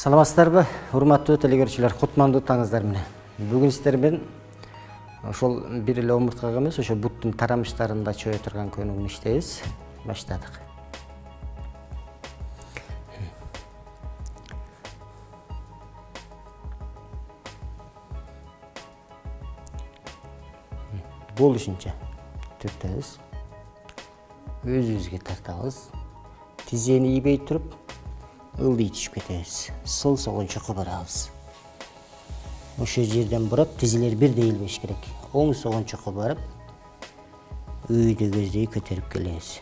Саламатсыздарбы, урматтуу телекөрүүчүлөр, кутмандуу таңыңыздар менен. Бүгүн сиздер менен ошол бир эле омурткага эмес, ошо буттун тарамыштарында чөйө турган көнүгүүнү иштейбиз. Баштадык. Болушунча түртөбүз. Өзүбүзгө тартабыз. Тизени ийбей туруп, ылдый түшүп кетебиз. Сол согончокко барабыз. Ошол жерден бурап, тизилер бирдей илбеш керек. Оң согончокко барып, үйдө көздөй көтөрүп келебиз.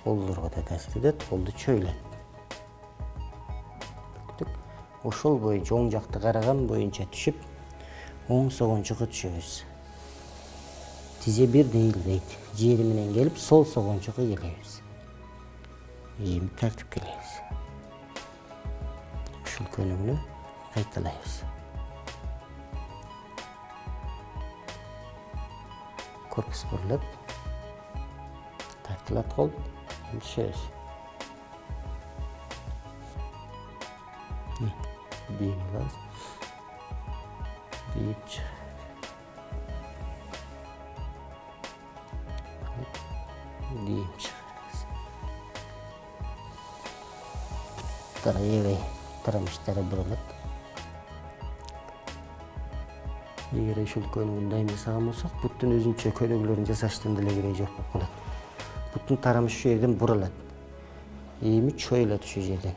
Колдорго да таасир этет, колду чөйлөт. Ошол боюнча оң жакты караган боюнча түшүп, оң согончокко түшөбүз. Тизе бирдей илбейт. Жери менен келип, сол согончокко келебиз. Эми тартып келебиз. Ушул көнүгүүнү кайталайбыз. Корпус бурулат. Тартылат кол. Түшөбүз. Дейм алабыз. Дейip чыгабыз. Дейip чыгабыз. Эбей тарамыштары бурулат. Эгер ушул көнүгүүнү дайым жасаган болсок, буттун өзүнчө көнүгүүлөрүн жасаштын деле кереги жок болуп калат. Буттун тарамышы ушул жерден бурулат. Эми чойлот ушул жерден.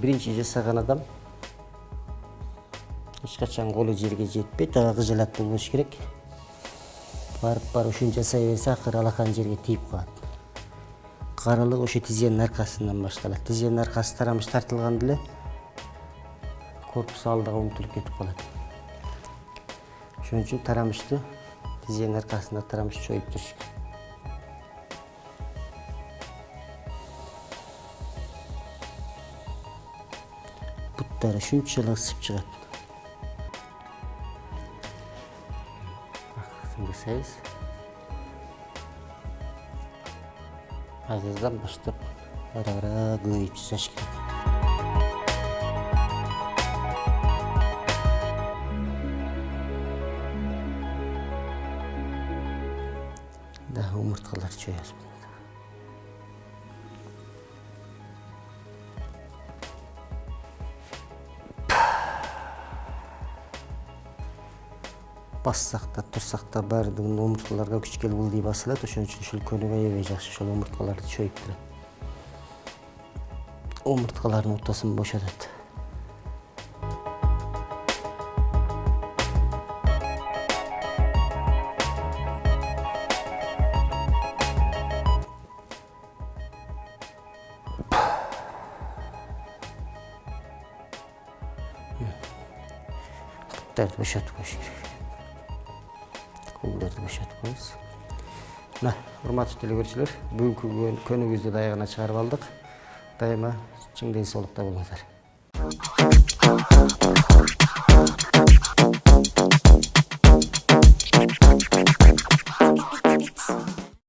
Биринчи жасаган адам эч качан колу жерге жетпейт, ага кыжалат болбош керек. Барып ушуну жасай берсе, акыры алакан жерге тийип калат. Карылык ошо тизенин аркасынан башталат. Тизенин аркасы тарамыш тартылганда эле корпус алдыга умтулуп кетип калат. Ошон үчүн тарамышты тизенин аркасында тарамыш чоюп туруш керек. Буттары шунчалык ысып чыгат. Жасайбыз. Азыздан баштап ара-ара көбөйүп жасаш керек. Дагы омурткалар чөйөбүз. Бассак да, турсак да баардыгын омурткаларга күч келип ылдый басылат. Ошон үчүн ушул көнүгүү аябай жакшы, ошол омурткаларды чөйүп турат. Омурткалардын ортосун бошотот. Буттарды бошотуп коюш керек. Колдорду бошотуп коебуз. Мына, урматтуу телекөрүүчүлөр, бүгүнкү көнүгүүбүздү даягына чыгарып алдык. Дайыма чың ден соолукта болуңуздар.